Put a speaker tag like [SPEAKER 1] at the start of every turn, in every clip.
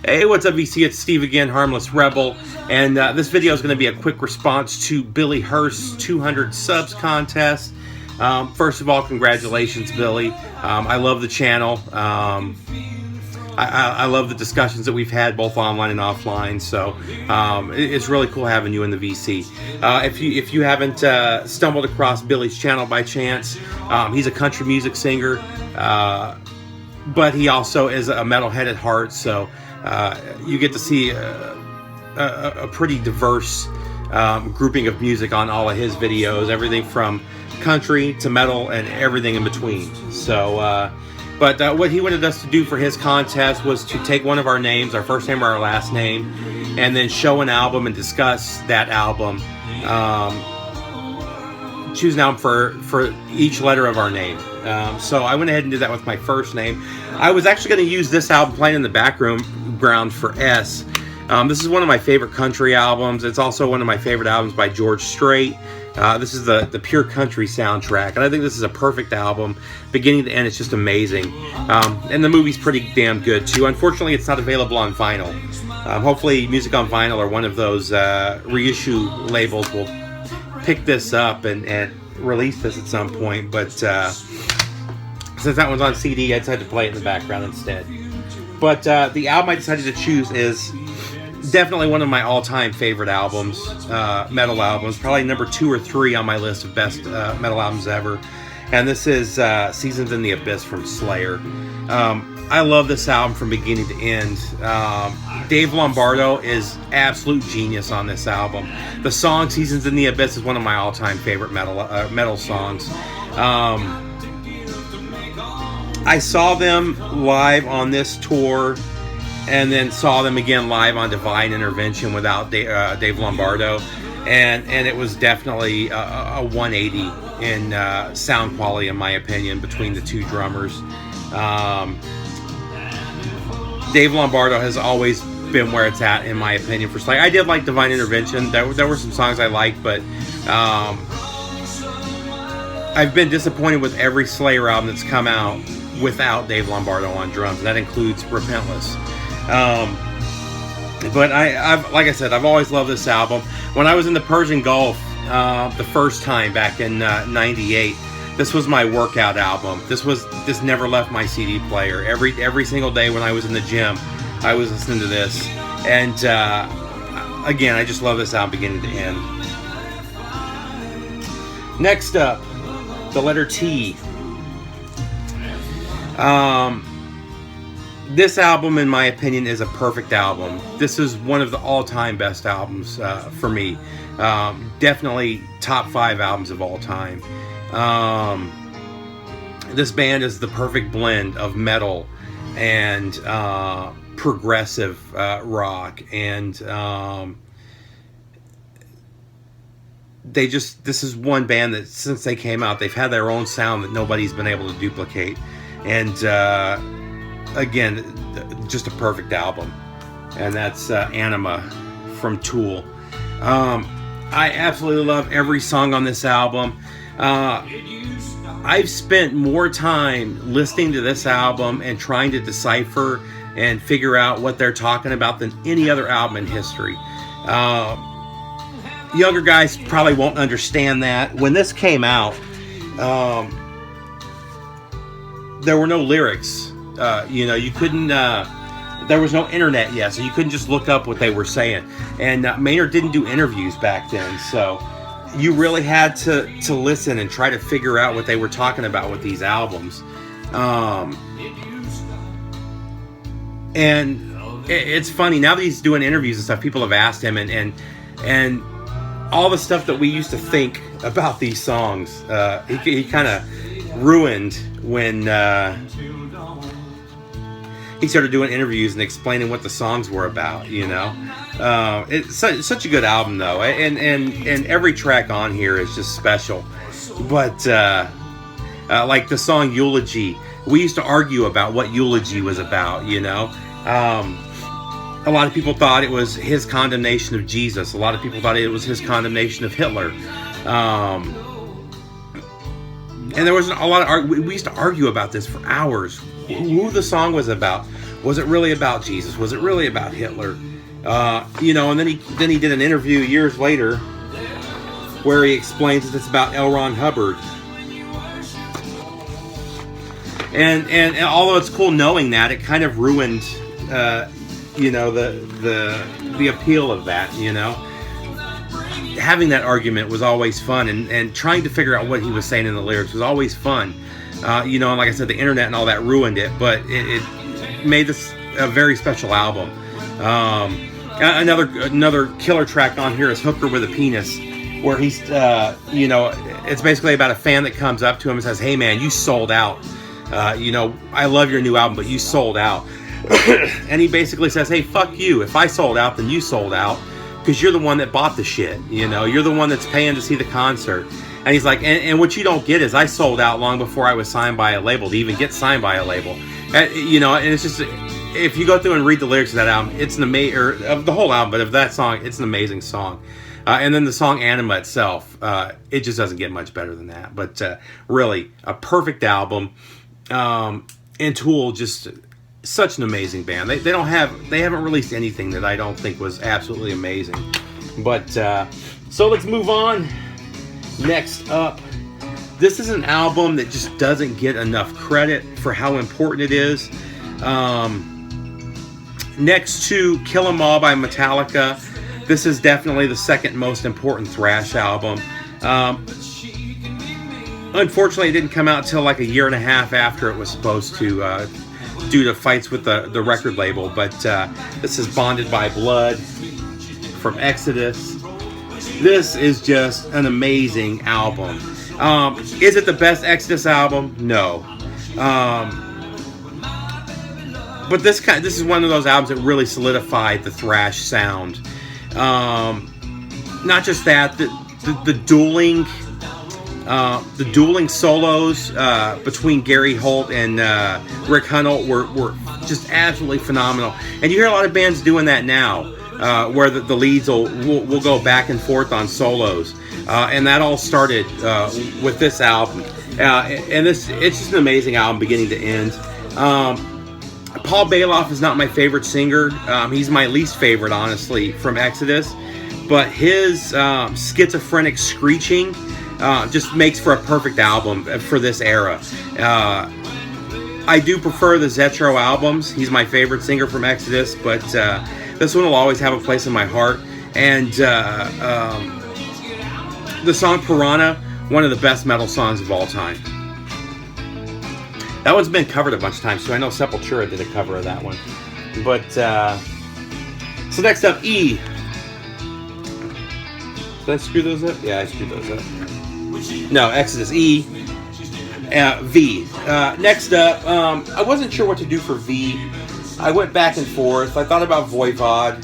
[SPEAKER 1] Hey, what's up, VC? It's Steve again, Harmless Rebel, and this video is going to be a quick response to Billy Hurst's 200 subs contest. First of all, congratulations, Billy. I love the channel. I love the discussions that we've had both online and offline, so it's really cool having you in the VC. If you haven't stumbled across Billy's channel by chance, he's a country music singer, but he also is a metalhead at heart, so you get to see a pretty diverse grouping of music on all of his videos, everything from country to metal and everything in between. So but what he wanted us to do for his contest was to take one of our names, our first name or our last name, and then show an album and discuss that album. Choose an album for each letter of our name. So I went ahead and did that with my first name. I was actually going to use this album playing in the background for S. This is one of my favorite country albums. It's also one of my favorite albums by George Strait. This is the Pure Country soundtrack, and I think this is a perfect album. Beginning to end, it's just amazing. And the movie's pretty damn good, too. Unfortunately, it's not available on vinyl. Hopefully, Music on Vinyl or one of those reissue labels will pick this up and release this at some point. But since that one's on CD, I decided to play it in the background instead. But the album I decided to choose is definitely one of my all-time favorite albums, metal albums, probably number 2 or 3 on my list of best metal albums ever. And this is Seasons in the Abyss from Slayer. I love this album from beginning to end. Dave Lombardo is absolute genius on this album. The song Seasons in the Abyss is one of my all-time favorite metal songs. I saw them live on this tour, and then saw them again live on Divine Intervention without Dave Lombardo, and it was definitely a 180 in sound quality, in my opinion, between the two drummers. Dave Lombardo has always been where it's at, in my opinion, for Slayer. I did like Divine Intervention. There were some songs I liked, but I've been disappointed with every Slayer album that's come out without Dave Lombardo on drums, and that includes Repentless. But I've, like I said, I've always loved this album. When I was in the Persian Gulf the first time back in '98, this was my workout album. This never left my CD player. Every single day when I was in the gym, I was listening to this. And again, I just love this album beginning to end. Next up, the letter T. This album, in my opinion, is a perfect album. This is one of the all-time best albums for me. Definitely top 5 albums of all time. This band is the perfect blend of metal and progressive rock, and this is one band that since they came out, they've had their own sound that nobody's been able to duplicate. And again, just a perfect album. And that's Anima from Tool. I absolutely love every song on this album. I've spent more time listening to this album and trying to decipher and figure out what they're talking about than any other album in history. Younger guys probably won't understand that. When this came out, there were no lyrics. You couldn't, there was no internet yet, so you couldn't just look up what they were saying. And Maynard didn't do interviews back then, so you really had to listen and try to figure out what they were talking about with these albums. And it's funny, now that he's doing interviews and stuff, people have asked him, and all the stuff that we used to think about these songs, he kind of ruined when he started doing interviews and explaining what the songs were about. It's such a good album, though, and every track on here is just special. But like the song Eulogy, we used to argue about what Eulogy was about. A lot of people thought it was his condemnation of Jesus. A lot of people thought it was his condemnation of Hitler. And there was a lot of we used to argue about this for hours. Who the song was about, Was it really about Jesus? Was it really about Hitler? And then he did an interview years later where he explains that it's about L. Ron Hubbard. And although it's cool knowing that, it kind of ruined, the appeal of that. Having that argument was always fun, and trying to figure out what he was saying in the lyrics was always fun. And like I said, the internet and all that ruined it, but it made this a very special album. Another killer track on here is Hooker with a Penis, where he's, it's basically about a fan that comes up to him and says, "Hey man, you sold out. I love your new album, but you sold out." And he basically says, "Hey, fuck you. If I sold out, then you sold out, because you're the one that bought the shit. You're the one that's paying to see the concert." And he's like, and what you don't get is I sold out long before I was signed by a label, to even get signed by a label. And it's just, if you go through and read the lyrics of that album, it's an amazing, or of the whole album, but of that song, it's an amazing song. And then the song Anima itself, it just doesn't get much better than that. But really, a perfect album. And Tool, just such an amazing band. They haven't released anything that I don't think was absolutely amazing. But so let's move on. Next up, this is an album that just doesn't get enough credit for how important it is. Next to Kill 'Em All by Metallica, this is definitely the second most important thrash album. Unfortunately, it didn't come out until like a year and a half after it was supposed to, due to fights with the record label. But this is Bonded by Blood from Exodus. This is just an amazing album. Is it the best Exodus album? No. But this is one of those albums that really solidified the thrash sound. Not just that, the dueling solos between Gary Holt and Rick Hunnell were just absolutely phenomenal. And you hear a lot of bands doing that now, where the leads will go back and forth on solos. And that all started with this album. And it's just an amazing album beginning to end. Paul Bailoff is not my favorite singer. He's my least favorite, honestly, from Exodus. But his schizophrenic screeching just makes for a perfect album for this era. I do prefer the Zetro albums. He's my favorite singer from Exodus, but this one will always have a place in my heart. And the song Piranha, one of the best metal songs of all time. That one's been covered a bunch of times, so I know Sepultura did a cover of that one. But, so next up, E. Did I screw those up? Yeah, I screwed those up. No, Exodus, E. V. Next up, I wasn't sure what to do for V. I went back and forth. I thought about Voivod.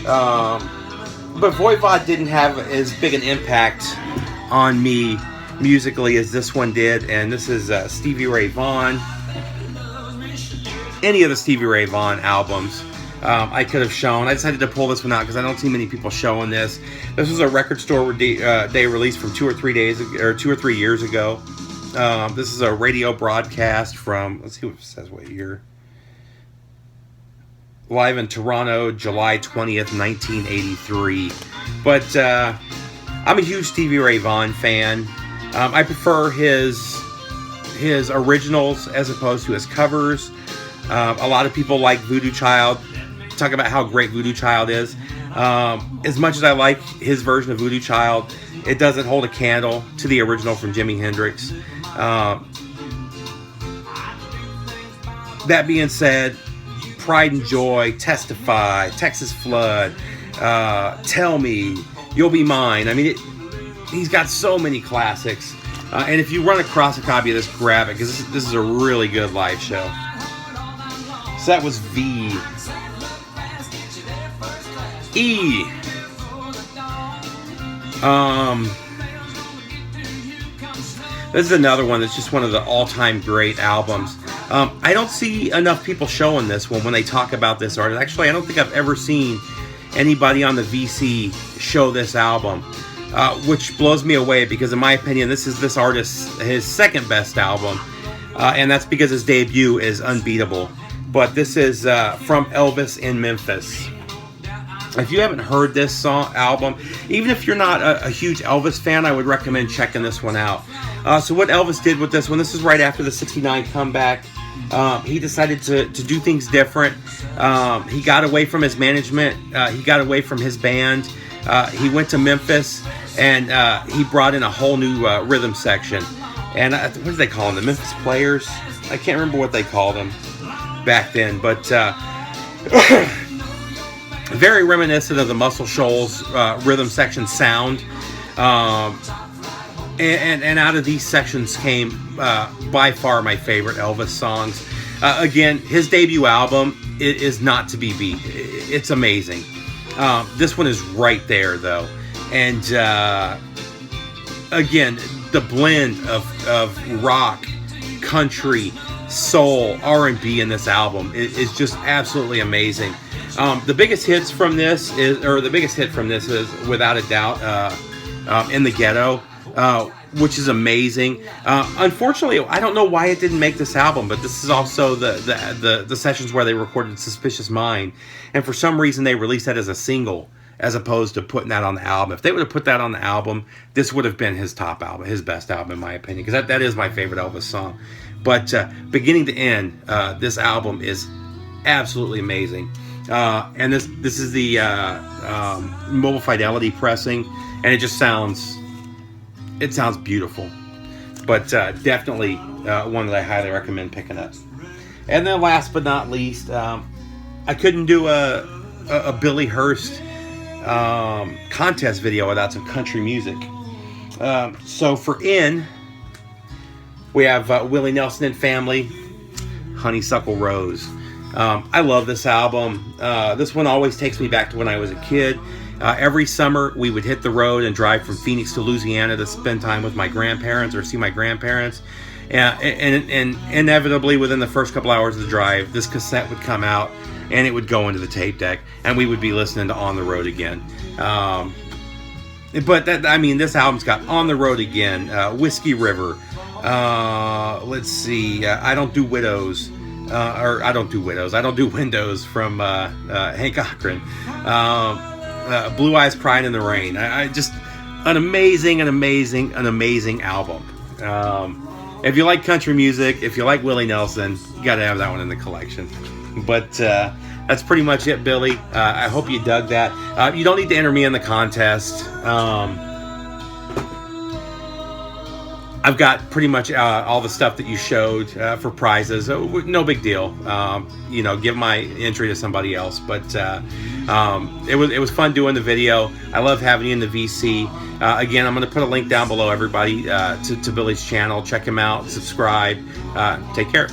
[SPEAKER 1] But Voivod didn't have as big an impact on me musically as this one did. And this is Stevie Ray Vaughan. Any of the Stevie Ray Vaughan albums I could have shown. I decided to pull this one out because I don't see many people showing this. This was a record store day release from 2 or 3 years ago. This is a radio broadcast from, let's see what it says, what year. Live in Toronto, July 20th, 1983. But I'm a huge Stevie Ray Vaughan fan. I prefer his originals as opposed to his covers. A lot of people like Voodoo Child. Talk about how great Voodoo Child is. As much as I like his version of Voodoo Child, it doesn't hold a candle to the original from Jimi Hendrix. That being said, Pride and Joy, Testify, Texas Flood, Tell Me, You'll Be Mine. I mean, he's got so many classics. And if you run across a copy of this, grab it, because this is a really good live show. So that was V. E. This is another one that's just one of the all-time great albums. I don't see enough people showing this one when they talk about this artist. Actually, I don't think I've ever seen anybody on the VC show this album, which blows me away because, in my opinion, this is this artist's his second best album, and that's because his debut is unbeatable. but this is from Elvis in Memphis. If you haven't heard this album, even if you're not a huge Elvis fan, I would recommend checking this one out. So what Elvis did with this one, this is right after the '69 comeback. He decided to do things different. He got away from his management. He got away from his band. He went to Memphis, and he brought in a whole new rhythm section. And what did they call them? The Memphis Players? I can't remember what they called them back then, but very reminiscent of the Muscle Shoals rhythm section sound. And out of these sections came by far my favorite Elvis songs. Again, his debut album is not to be beat. It's amazing. This one is right there, though. And again, the blend of rock, country, soul, R&B in this album is just absolutely amazing. The biggest hit from this is without a doubt In the Ghetto, which is amazing. Unfortunately, I don't know why it didn't make this album, but this is also the sessions where they recorded Suspicious Mind, and for some reason they released that as a single as opposed to putting that on the album. If they would have put that on the album, this would have been his top album, his best album in my opinion, because that is my favorite Elvis song. But beginning to end, this album is absolutely amazing. And this is the Mobile Fidelity pressing, and it sounds beautiful. But definitely one that I highly recommend picking up. And then last but not least, I couldn't do a Billy Hurst contest video without some country music. So for In, we have Willie Nelson and Family, Honeysuckle Rose. I love this album. This one always takes me back to when I was a kid. Every summer, we would hit the road and drive from Phoenix to Louisiana to spend time with my grandparents or see my grandparents. And inevitably, within the first couple hours of the drive, this cassette would come out and it would go into the tape deck, and we would be listening to On the Road Again. But this album's got On the Road Again, Whiskey River. Let's see, I Don't Do Widows. I Don't Do Windows from Hank Cochran. Blue Eyes Crying in the Rain. Just an amazing album. If you like country music, if you like Willie Nelson, you got to have that one in the collection. But that's pretty much it, Billy. I hope you dug that. You don't need to enter me in the contest. I've got pretty much all the stuff that you showed for prizes. No big deal. Give my entry to somebody else. But it was fun doing the video. I love having you in the VC. Again, I'm going to put a link down below, everybody, to Billy's channel. Check him out. Subscribe. Take care.